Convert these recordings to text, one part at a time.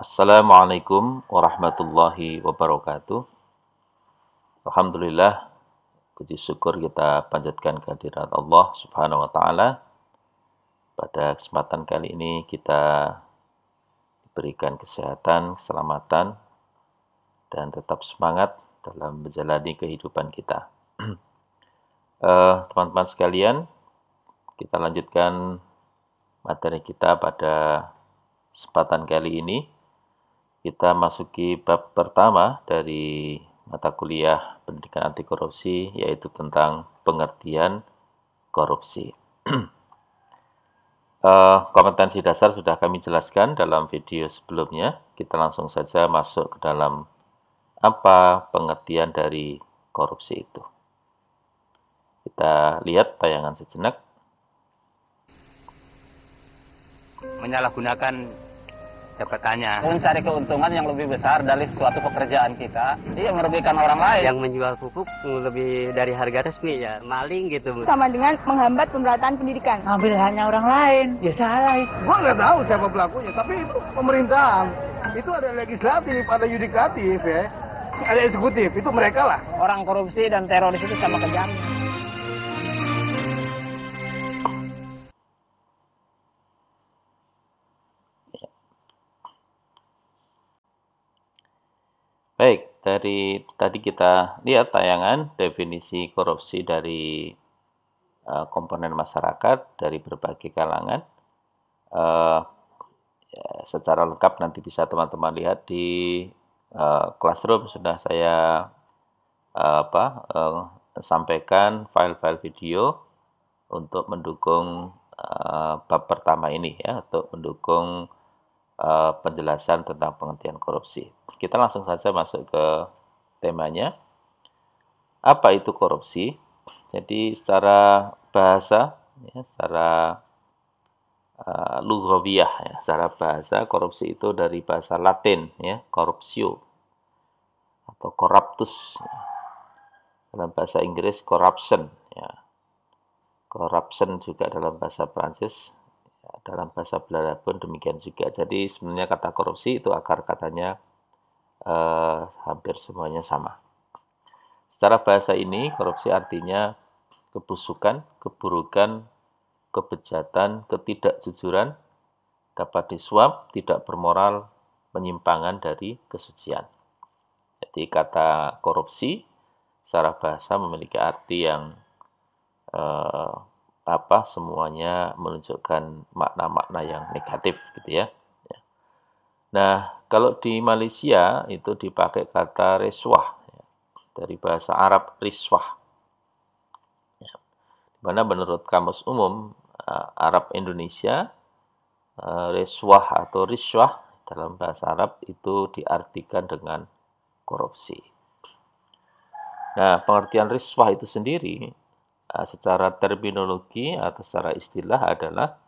Assalamualaikum warahmatullahi wabarakatuh. Alhamdulillah, puji syukur kita panjatkan kehadirat Allah Subhanahu wa taala. Pada kesempatan kali ini kita diberikan kesehatan, keselamatan dan tetap semangat dalam menjalani kehidupan kita. Teman-teman sekalian, kita lanjutkan materi kita pada kesempatan kali ini. Kita masuki bab pertama dari mata kuliah pendidikan anti korupsi, yaitu tentang pengertian korupsi. Kompetensi dasar sudah kami jelaskan dalam video sebelumnya. Kita langsung saja masuk ke dalam apa pengertian dari korupsi itu. Kita lihat tayangan sejenak. Menyalahgunakan jabatannya, mencari keuntungan yang lebih besar dari suatu pekerjaan kita, dia merugikan orang lain. yang menjual pupuk lebih dari harga resmi, ya maling gitu. Sama dengan menghambat pemerataan pendidikan. Ambil haknya orang lain, ya salah. Gua nggak tahu siapa pelakunya, tapi itu pemerintahan. Itu ada legislatif, ada yudikatif, ya, ada eksekutif. Itu mereka lah. Orang korupsi dan teroris itu sama kejamnya. Baik, dari tadi kita lihat tayangan definisi korupsi dari komponen masyarakat dari berbagai kalangan. Secara lengkap nanti bisa teman-teman lihat di Classroom. Sudah saya sampaikan file-file video untuk mendukung bab pertama ini, ya, untuk mendukung penjelasan tentang pengertian korupsi. Kita langsung saja masuk ke temanya. Apa itu korupsi? Jadi secara bahasa, ya, secara lughawiyah, ya, secara bahasa korupsi itu dari bahasa Latin, ya, corruptio atau corruptus. Ya. Dalam bahasa Inggris corruption, ya. Corruption juga dalam bahasa Prancis. Dalam bahasa Belanda pun demikian juga. Jadi sebenarnya kata korupsi itu akar katanya hampir semuanya sama. Secara bahasa ini, korupsi artinya kebusukan, keburukan, kebejatan, ketidakjujuran, dapat disuap, tidak bermoral, penyimpangan dari kesucian. Jadi kata korupsi secara bahasa memiliki arti yang semuanya menunjukkan makna-makna yang negatif, gitu ya. Nah, kalau di Malaysia itu dipakai kata riswah, ya, dari bahasa Arab riswah. Ya. Dimana menurut Kamus Umum Arab Indonesia, riswah atau riswah dalam bahasa Arab itu diartikan dengan korupsi. Nah, pengertian riswah itu sendiri secara terminologi atau secara istilah adalah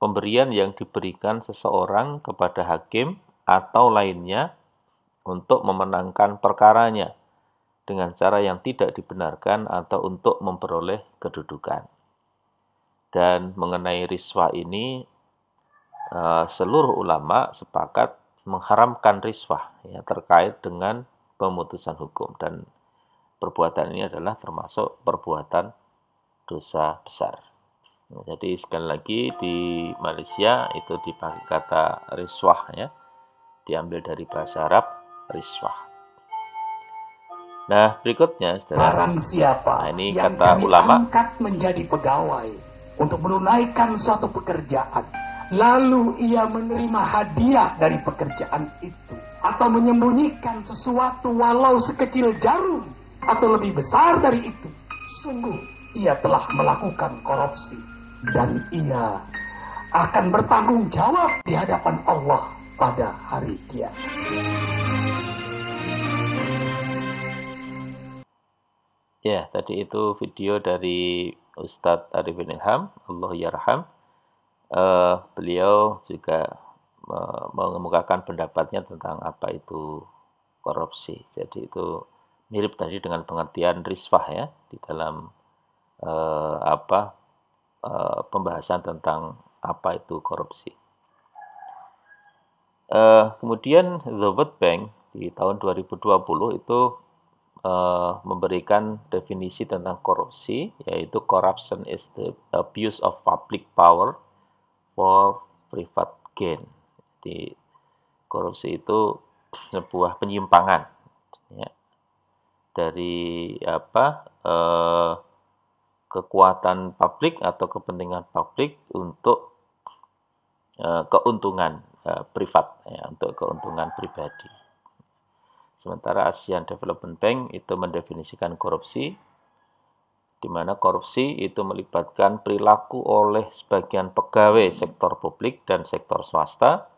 pemberian yang diberikan seseorang kepada hakim atau lainnya untuk memenangkan perkaranya dengan cara yang tidak dibenarkan atau untuk memperoleh kedudukan. Dan mengenai riswah ini, seluruh ulama sepakat mengharamkan riswah, ya, terkait dengan pemutusan hukum. Dan perbuatan ini adalah termasuk perbuatan dosa besar. Jadi sekali lagi di Malaysia itu dipakai kata riswah, ya, diambil dari bahasa Arab riswah. Nah, berikutnya Barang siapa ini yang kata kami ulama angkat menjadi pegawai untuk menunaikan suatu pekerjaan, lalu ia menerima hadiah dari pekerjaan itu, atau menyembunyikan sesuatu walau sekecil jarum atau lebih besar dari itu, sungguh ia telah melakukan korupsi, dan ia akan bertanggung jawab di hadapan Allah pada hari kiamat. Ya, tadi itu video dari Ustadz Arifin Ilham, Allah yarham. Beliau juga mengemukakan pendapatnya tentang apa itu korupsi. Jadi itu mirip tadi dengan pengertian riswah, ya, di dalam pembahasan tentang apa itu korupsi. Kemudian The World Bank di tahun 2020 itu memberikan definisi tentang korupsi, yaitu corruption is the abuse of public power for private gain. Jadi korupsi itu sebuah penyimpangan ya, dari kekuatan publik atau kepentingan publik untuk keuntungan privat, ya, untuk keuntungan pribadi. Sementara ASEAN Development Bank itu mendefinisikan korupsi, di mana korupsi itu melibatkan perilaku oleh sebagian pegawai sektor publik dan sektor swasta,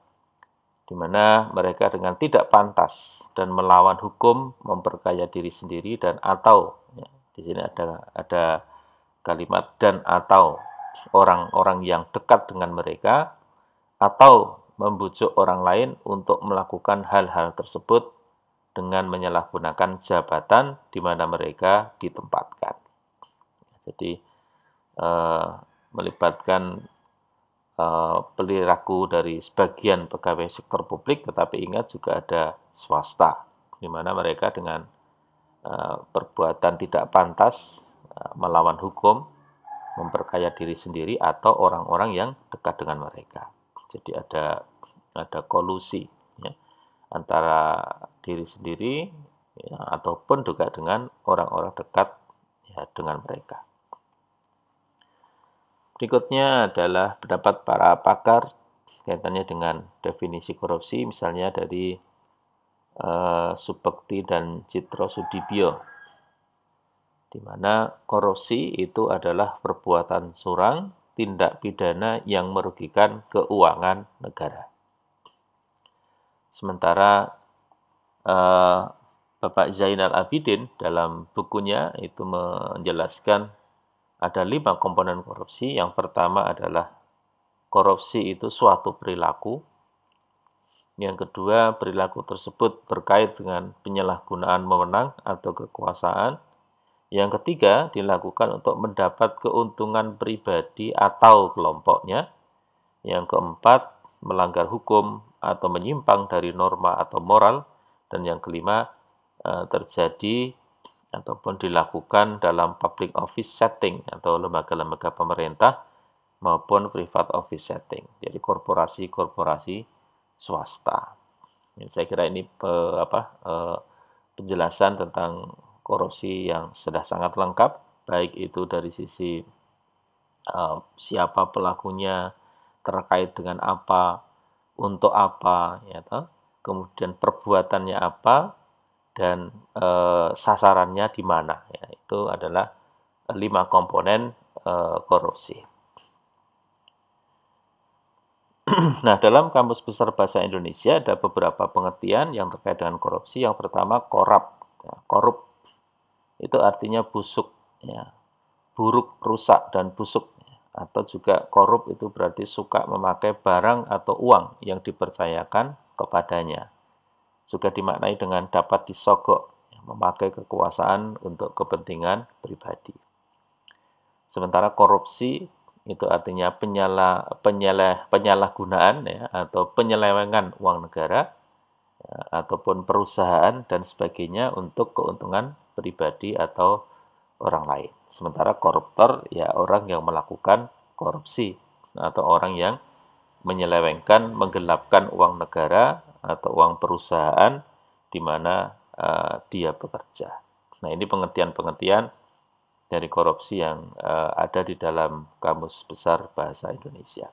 di mana mereka dengan tidak pantas dan melawan hukum memperkaya diri sendiri dan atau, ya, di sini ada kalimat dan atau orang-orang yang dekat dengan mereka, atau membujuk orang lain untuk melakukan hal-hal tersebut dengan menyalahgunakan jabatan di mana mereka ditempatkan. Jadi melibatkan perilaku dari sebagian pegawai sektor publik, tetapi ingat juga ada swasta, di mana mereka dengan perbuatan tidak pantas melawan hukum, memperkaya diri sendiri atau orang-orang yang dekat dengan mereka. Jadi ada kolusi ya, antara diri sendiri ya, ataupun juga dengan orang-orang dekat ya, dengan mereka. Berikutnya adalah pendapat para pakar kaitannya dengan definisi korupsi, misalnya dari Subekti dan Citro Sudibyo, di mana korupsi itu adalah perbuatan curang, tindak pidana yang merugikan keuangan negara. Sementara Bapak Zainal Abidin dalam bukunya itu menjelaskan ada 5 komponen korupsi. Yang pertama adalah korupsi itu suatu perilaku. Yang kedua, perilaku tersebut berkait dengan penyalahgunaan wewenang atau kekuasaan. Yang ketiga, dilakukan untuk mendapat keuntungan pribadi atau kelompoknya. Yang keempat, melanggar hukum atau menyimpang dari norma atau moral. Dan yang kelima, terjadi ataupun dilakukan dalam public office setting atau lembaga-lembaga pemerintah maupun private office setting. Jadi korporasi-korporasi swasta. Saya kira ini penjelasan tentang korupsi yang sudah sangat lengkap, baik itu dari sisi siapa pelakunya, terkait dengan apa, untuk apa, ya, kemudian perbuatannya apa, dan sasarannya di mana. Ya, itu adalah 5 komponen korupsi. Nah, dalam Kamus Besar Bahasa Indonesia ada beberapa pengertian yang terkait dengan korupsi. Yang pertama, korup. Itu artinya busuk, ya, buruk, rusak, dan busuk. Atau juga korup itu berarti suka memakai barang atau uang yang dipercayakan kepadanya. Juga dimaknai dengan dapat disogok, memakai kekuasaan untuk kepentingan pribadi. Sementara korupsi itu artinya penyalahgunaan ya, atau penyelewengan uang negara ya, ataupun perusahaan dan sebagainya untuk keuntungan pribadi atau orang lain. Sementara koruptor ya orang yang melakukan korupsi atau orang yang menyelewengkan, menggelapkan uang negara atau uang perusahaan di mana dia bekerja. Nah, ini pengertian-pengertian dari korupsi yang ada di dalam Kamus Besar Bahasa Indonesia.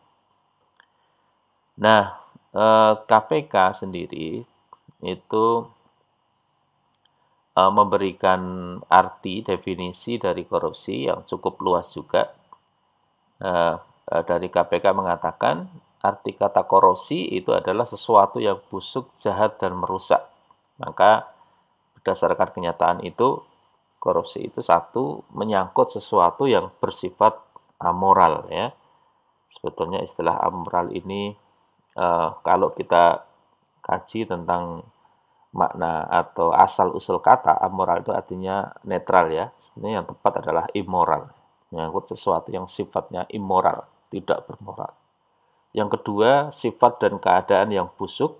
Nah, KPK sendiri itu memberikan arti definisi dari korupsi yang cukup luas juga. Dari KPK mengatakan arti kata korupsi itu adalah sesuatu yang busuk, jahat, dan merusak. Maka berdasarkan kenyataan itu, korupsi itu satu, menyangkut sesuatu yang bersifat amoral. Ya. Sebetulnya istilah amoral ini, kalau kita kaji tentang makna atau asal-usul kata, amoral itu artinya netral ya. Sebenarnya yang tepat adalah immoral. Menyangkut sesuatu yang sifatnya immoral, tidak bermoral. Yang kedua, sifat dan keadaan yang busuk.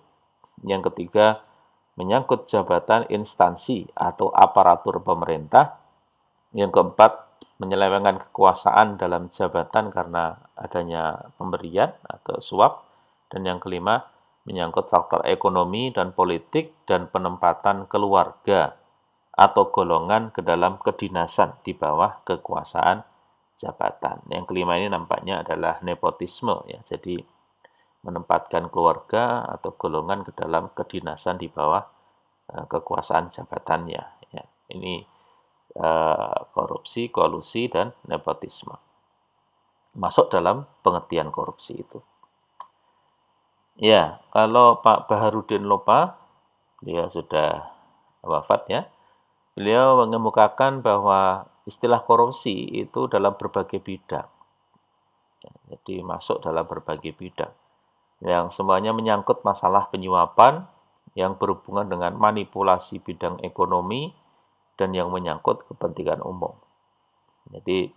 Yang ketiga, menyangkut jabatan instansi atau aparatur pemerintah. Yang keempat, menyelewengkan kekuasaan dalam jabatan karena adanya pemberian atau suap. Dan yang kelima, menyangkut faktor ekonomi dan politik dan penempatan keluarga atau golongan ke dalam kedinasan di bawah kekuasaan jabatan. Yang kelima ini nampaknya adalah nepotisme, ya. Jadi menempatkan keluarga atau golongan ke dalam kedinasan di bawah kekuasaan jabatannya. Ya. Ini korupsi, kolusi, dan nepotisme. Masuk dalam pengertian korupsi itu. Ya, kalau Pak Baharudin Lopa, beliau sudah wafat ya, beliau mengemukakan bahwa istilah korupsi itu dalam berbagai bidang. Ya, jadi masuk dalam berbagai bidang. Yang semuanya menyangkut masalah penyuapan yang berhubungan dengan manipulasi bidang ekonomi dan yang menyangkut kepentingan umum. Jadi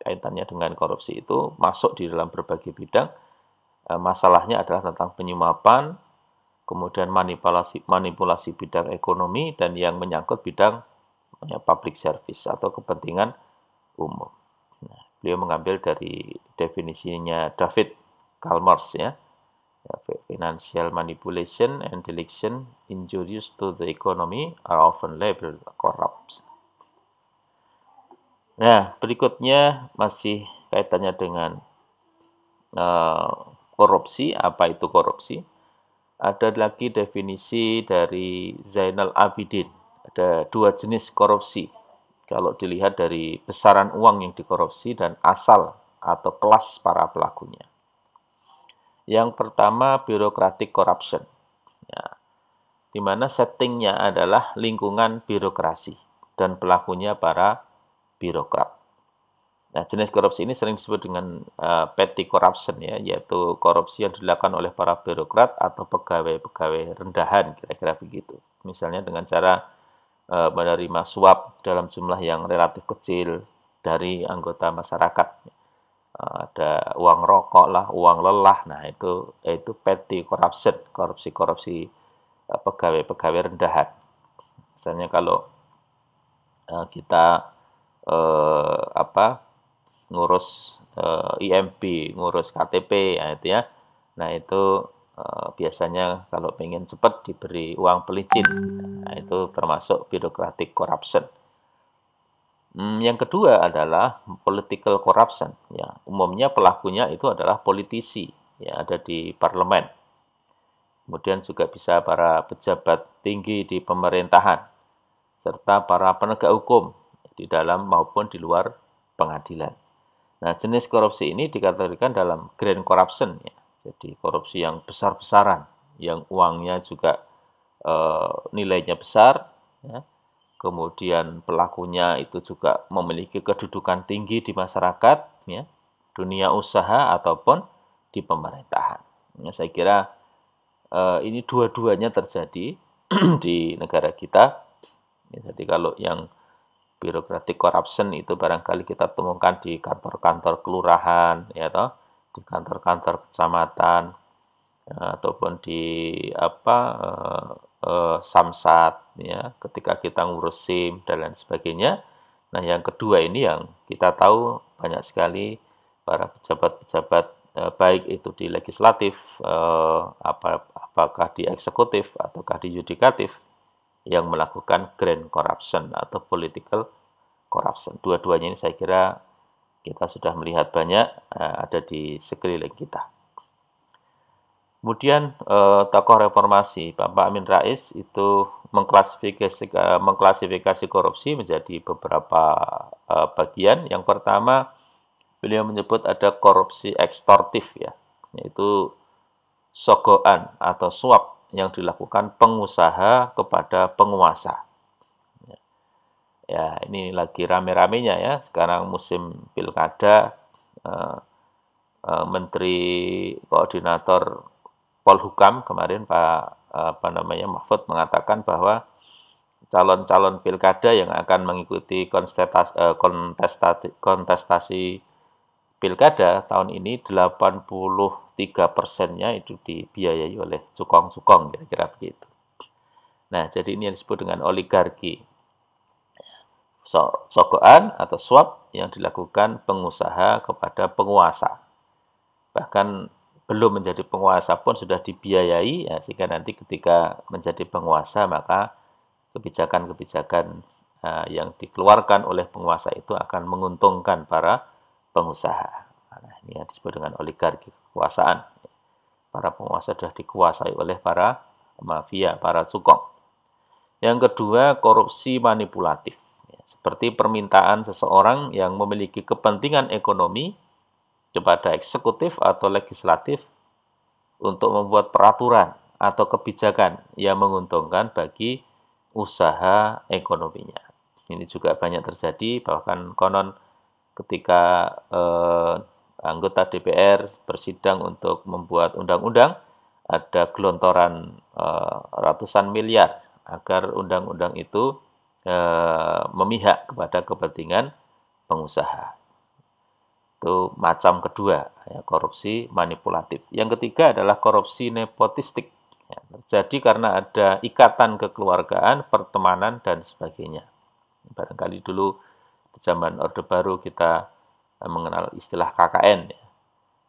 kaitannya dengan korupsi itu masuk di dalam berbagai bidang. Masalahnya adalah tentang penyuapan, kemudian manipulasi bidang ekonomi dan yang menyangkut bidang public service atau kepentingan umum. Nah, beliau mengambil dari definisinya David Chalmers ya. Financial manipulation and delusion injurious to the economy are often labeled corrupt. Nah, berikutnya masih kaitannya dengan korupsi. Apa itu korupsi? Ada lagi definisi dari Zainal Abidin. Ada dua jenis korupsi. Kalau dilihat dari besaran uang yang dikorupsi dan asal atau kelas para pelakunya. Yang pertama, bureaucratic corruption. Ya, di mana settingnya adalah lingkungan birokrasi dan pelakunya para birokrat. Nah, jenis korupsi ini sering disebut dengan petty corruption ya, yaitu korupsi yang dilakukan oleh para birokrat atau pegawai-pegawai rendahan, kira-kira begitu. Misalnya dengan cara menerima suap dalam jumlah yang relatif kecil dari anggota masyarakat. Ada uang rokok lah, uang lelah. Nah, itu petty corruption, korupsi pegawai-pegawai rendahan. Misalnya kalau kita ngurus IMB, ngurus KTP, ya itu ya. Nah, itu biasanya kalau pengen cepat diberi uang pelicin. Nah, itu termasuk bureaucratic corruption. Yang kedua adalah political corruption. Ya, umumnya pelakunya itu adalah politisi, ya, ada di parlemen. Kemudian juga bisa para pejabat tinggi di pemerintahan, serta para penegak hukum di dalam maupun di luar pengadilan. Nah, jenis korupsi ini dikategorikan dalam grand corruption, ya. Jadi korupsi yang besar-besaran, yang uangnya juga nilainya besar, ya. Kemudian pelakunya itu juga memiliki kedudukan tinggi di masyarakat, ya, dunia usaha ataupun di pemerintahan. Ya, saya kira ini dua-duanya terjadi di negara kita. Ya, jadi kalau yang bureaucratic corruption itu barangkali kita temukan di kantor-kantor kelurahan, ya toh, di kantor-kantor kecamatan, ataupun di samsat, ya, ketika kita ngurus SIM dan lain sebagainya. Nah, yang kedua ini yang kita tahu banyak sekali para pejabat-pejabat baik itu di legislatif, apakah di eksekutif ataukah di yudikatif yang melakukan grand corruption atau political corruption. Dua-duanya ini saya kira kita sudah melihat banyak ada di sekeliling kita. Kemudian tokoh reformasi Bapak Amin Rais itu mengklasifikasi korupsi menjadi beberapa bagian. Yang pertama, beliau menyebut ada korupsi ekstortif, ya, yaitu sogokan atau suap yang dilakukan pengusaha kepada penguasa. Ya, ini lagi rame-ramenya ya. Sekarang musim pilkada, Menteri Koordinator Polhukam kemarin Pak Mahfud mengatakan bahwa calon-calon pilkada yang akan mengikuti kontestasi pilkada tahun ini 80 3%-nya itu dibiayai oleh cukong-cukong, kira-kira begitu. Nah, jadi ini yang disebut dengan oligarki. Sogokan atau suap yang dilakukan pengusaha kepada penguasa. Bahkan belum menjadi penguasa pun sudah dibiayai, ya, sehingga nanti ketika menjadi penguasa maka kebijakan-kebijakan yang dikeluarkan oleh penguasa itu akan menguntungkan para pengusaha. Nah, ini yang disebut dengan oligarki, kekuasaan. Para penguasa sudah dikuasai oleh para mafia, para cukong. Yang kedua, korupsi manipulatif. Seperti permintaan seseorang yang memiliki kepentingan ekonomi kepada eksekutif atau legislatif untuk membuat peraturan atau kebijakan yang menguntungkan bagi usaha ekonominya. Ini juga banyak terjadi, bahkan konon ketika anggota DPR bersidang untuk membuat undang-undang, ada gelontoran ratusan miliar agar undang-undang itu memihak kepada kepentingan pengusaha. Itu macam kedua, ya, korupsi manipulatif. Yang ketiga adalah korupsi nepotistik. Ya, terjadi karena ada ikatan kekeluargaan, pertemanan, dan sebagainya. Barangkali dulu di zaman Orde Baru kita mengenal istilah KKN, ya.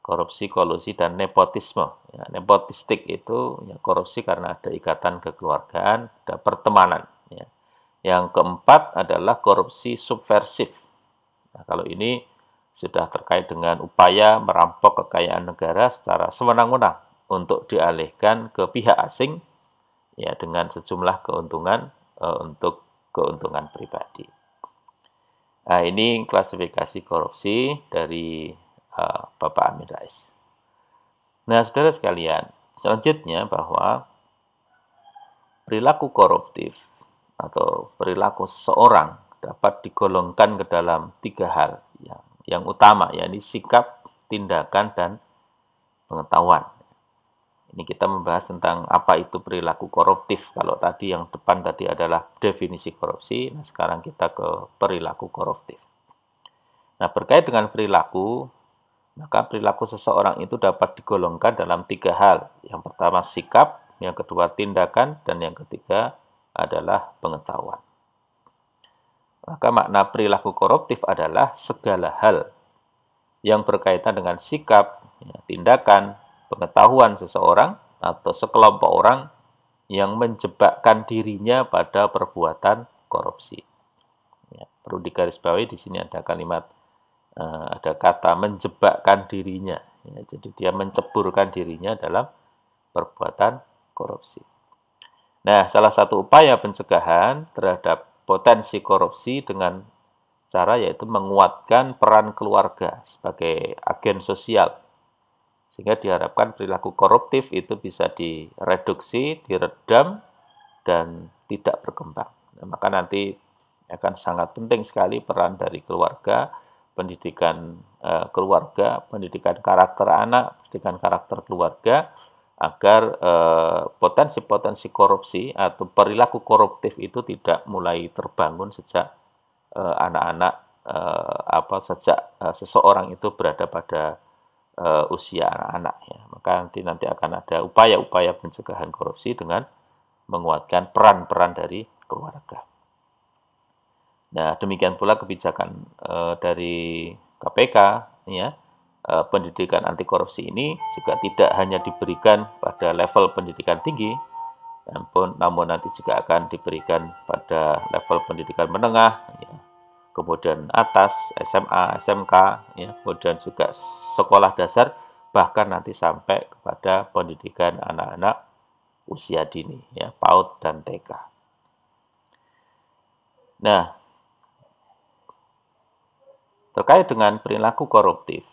Korupsi, kolusi, dan nepotisme. Ya, nepotistik itu ya, korupsi karena ada ikatan kekeluargaan, ada pertemanan. Ya. Yang keempat adalah korupsi subversif. Nah, kalau ini sudah terkait dengan upaya merampok kekayaan negara secara sewenang-wenang untuk dialihkan ke pihak asing, ya, dengan sejumlah keuntungan untuk keuntungan pribadi. Nah, ini klasifikasi korupsi dari Bapak Amin Rais. Nah, saudara sekalian, selanjutnya bahwa perilaku koruptif atau perilaku seseorang dapat digolongkan ke dalam 3 hal yang utama, yakni sikap, tindakan, dan pengetahuan. Ini kita membahas tentang apa itu perilaku koruptif. Kalau tadi yang depan tadi adalah definisi korupsi, nah sekarang kita ke perilaku koruptif. Nah, berkait dengan perilaku, maka perilaku seseorang itu dapat digolongkan dalam 3 hal. Yang pertama sikap, yang kedua tindakan, dan yang ketiga adalah pengetahuan. Maka makna perilaku koruptif adalah segala hal yang berkaitan dengan sikap, ya, tindakan, pengetahuan seseorang atau sekelompok orang yang menjebakkan dirinya pada perbuatan korupsi. Ya, perlu digarisbawahi di sini ada kalimat, ada kata menjebakkan dirinya. Ya, jadi dia menceburkan dirinya dalam perbuatan korupsi. Nah, salah satu upaya pencegahan terhadap potensi korupsi dengan cara yaitu menguatkan peran keluarga sebagai agen sosial. Sehingga diharapkan perilaku koruptif itu bisa direduksi, diredam, dan tidak berkembang. Nah, maka nanti akan sangat penting sekali peran dari keluarga, pendidikan keluarga, pendidikan karakter anak, pendidikan karakter keluarga, agar potensi-potensi korupsi atau perilaku koruptif itu tidak mulai terbangun sejak anak-anak, sejak seseorang itu berada pada usia anak-anak. Ya. Maka nanti akan ada upaya-upaya pencegahan korupsi dengan menguatkan peran-peran dari keluarga. Nah, demikian pula kebijakan dari KPK, ya, pendidikan anti korupsi ini juga tidak hanya diberikan pada level pendidikan tinggi, namun nanti juga akan diberikan pada level pendidikan menengah, ya, kemudian atas, SMA, SMK, ya, kemudian juga sekolah dasar, bahkan nanti sampai kepada pendidikan anak-anak usia dini, ya, PAUD dan TK. Nah, terkait dengan perilaku koruptif,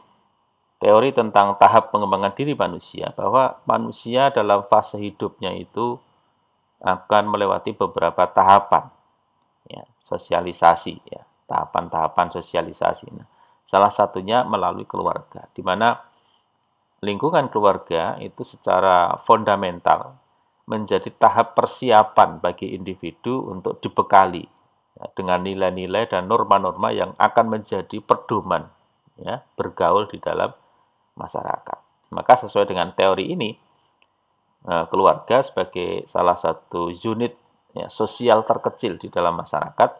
teori tentang tahap pengembangan diri manusia, bahwa manusia dalam fase hidupnya itu akan melewati beberapa tahapan, ya, sosialisasi, ya, tahapan-tahapan sosialisasi. Nah, salah satunya melalui keluarga, di mana lingkungan keluarga itu secara fundamental menjadi tahap persiapan bagi individu untuk dibekali, ya, dengan nilai-nilai dan norma-norma yang akan menjadi pedoman, ya, bergaul di dalam masyarakat. Maka sesuai dengan teori ini, keluarga sebagai salah satu unit ya, sosial terkecil di dalam masyarakat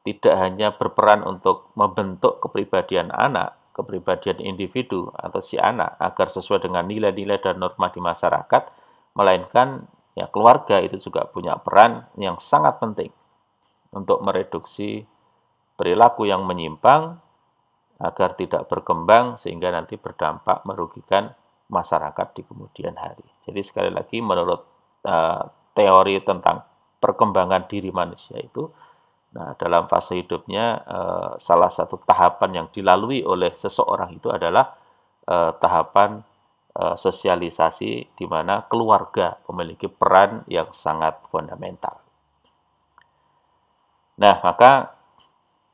tidak hanya berperan untuk membentuk kepribadian anak, kepribadian individu atau si anak agar sesuai dengan nilai-nilai dan norma di masyarakat, melainkan ya keluarga itu juga punya peran yang sangat penting untuk mereduksi perilaku yang menyimpang agar tidak berkembang sehingga nanti berdampak merugikan masyarakat di kemudian hari. Jadi sekali lagi menurut teori tentang perkembangan diri manusia itu, nah dalam fase hidupnya salah satu tahapan yang dilalui oleh seseorang itu adalah tahapan sosialisasi di mana keluarga memiliki peran yang sangat fundamental. Nah, maka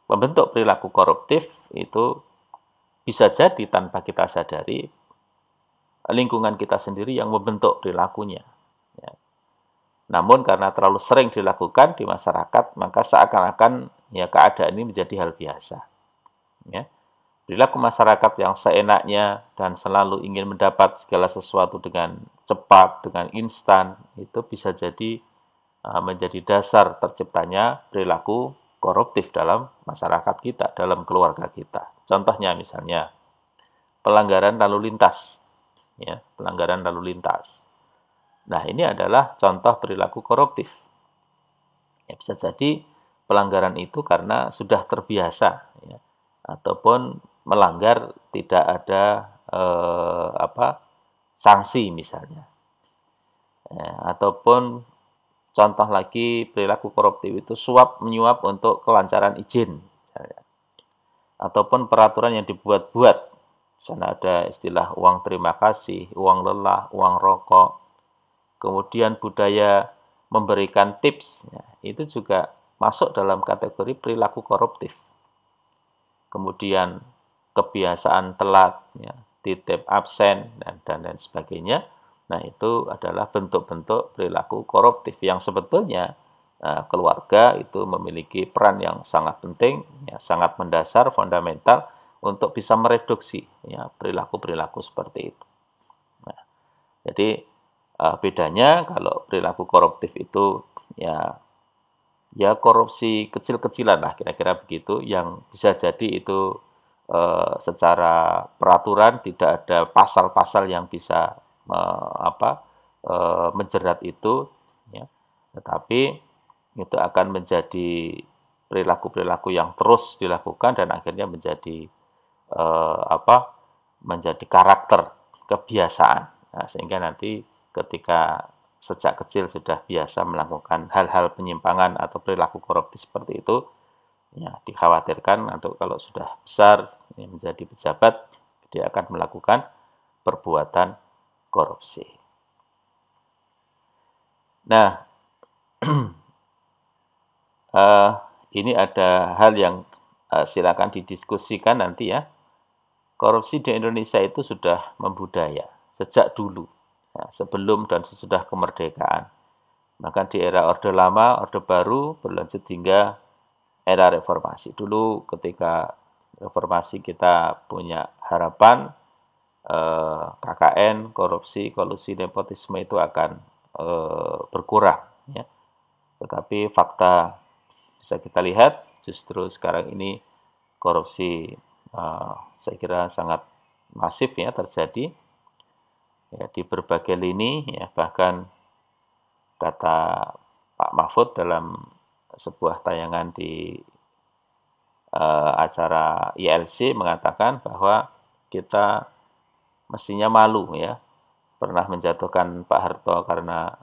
membentuk perilaku koruptif itu bisa jadi tanpa kita sadari lingkungan kita sendiri yang membentuk perilakunya. Ya. Namun karena terlalu sering dilakukan di masyarakat, maka seakan-akan ya keadaan ini menjadi hal biasa. Ya. Perilaku masyarakat yang seenaknya dan selalu ingin mendapat segala sesuatu dengan cepat, dengan instan, itu bisa jadi menjadi dasar terciptanya perilaku koruptif dalam masyarakat kita, dalam keluarga kita. Contohnya misalnya pelanggaran lalu lintas, ya, pelanggaran lalu lintas. Nah, ini adalah contoh perilaku koruptif. Ya, bisa jadi pelanggaran itu karena sudah terbiasa, ya, ataupun melanggar tidak ada sanksi misalnya, ya, ataupun contoh lagi perilaku koruptif itu suap menyuap untuk kelancaran izin, misalnya. Ataupun peraturan yang dibuat-buat. Sana ada istilah uang terima kasih, uang lelah, uang rokok. Kemudian budaya memberikan tips, ya, itu juga masuk dalam kategori perilaku koruptif. Kemudian kebiasaan telat, ya, titip absen, dan lain sebagainya. Nah, itu adalah bentuk-bentuk perilaku koruptif yang sebetulnya keluarga itu memiliki peran yang sangat penting, ya, sangat mendasar, fundamental untuk bisa mereduksi ya, perilaku-perilaku seperti itu. Nah, jadi bedanya kalau perilaku koruptif itu ya korupsi kecil-kecilan lah kira-kira begitu, yang bisa jadi itu secara peraturan tidak ada pasal-pasal yang bisa menjerat itu, ya. Tetapi itu akan menjadi perilaku-perilaku yang terus dilakukan dan akhirnya menjadi menjadi karakter kebiasaan. Nah, sehingga nanti ketika sejak kecil sudah biasa melakukan hal-hal penyimpangan atau perilaku koruptif seperti itu, ya dikhawatirkan atau kalau sudah besar ya, menjadi pejabat, dia akan melakukan perbuatan korupsi. Nah, ini ada hal yang silakan didiskusikan nanti ya. Korupsi di Indonesia itu sudah membudaya sejak dulu, ya, sebelum dan sesudah kemerdekaan. Bahkan di era Orde Lama, Orde Baru, berlanjut hingga era reformasi. Dulu ketika reformasi kita punya harapan KKN, korupsi, kolusi, nepotisme itu akan berkurang. Ya. Tetapi fakta bisa kita lihat justru sekarang ini korupsi saya kira sangat masif ya terjadi ya, di berbagai lini ya, bahkan kata Pak Mahfud dalam sebuah tayangan di acara ILC mengatakan bahwa kita mestinya malu ya pernah menjatuhkan Pak Harto karena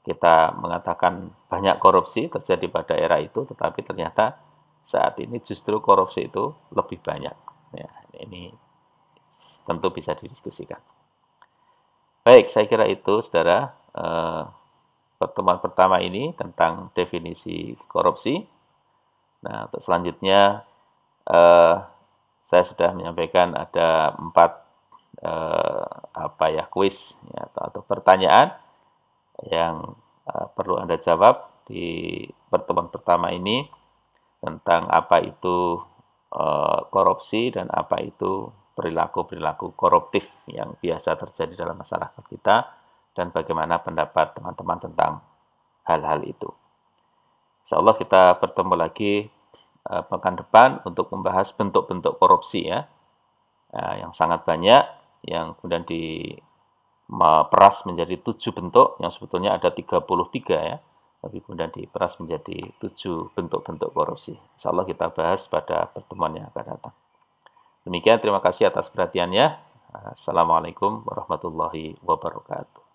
kita mengatakan banyak korupsi terjadi pada era itu, tetapi ternyata saat ini justru korupsi itu lebih banyak. Ya, ini tentu bisa didiskusikan. Baik, saya kira itu, saudara, pertemuan pertama ini tentang definisi korupsi. Nah, untuk selanjutnya saya sudah menyampaikan ada 4 kuis ya, atau pertanyaan yang perlu Anda jawab di pertemuan pertama ini tentang apa itu korupsi dan apa itu perilaku-perilaku koruptif yang biasa terjadi dalam masyarakat kita dan bagaimana pendapat teman-teman tentang hal-hal itu. Insyaallah kita bertemu lagi pekan depan untuk membahas bentuk-bentuk korupsi ya, yang sangat banyak, yang kemudian diperas menjadi 7 bentuk, yang sebetulnya ada 33 ya, tapi kemudian diperas menjadi 7 bentuk-bentuk korupsi. Insyaallah kita bahas pada pertemuan yang akan datang. Demikian, terima kasih atas perhatiannya. Assalamualaikum warahmatullahi wabarakatuh.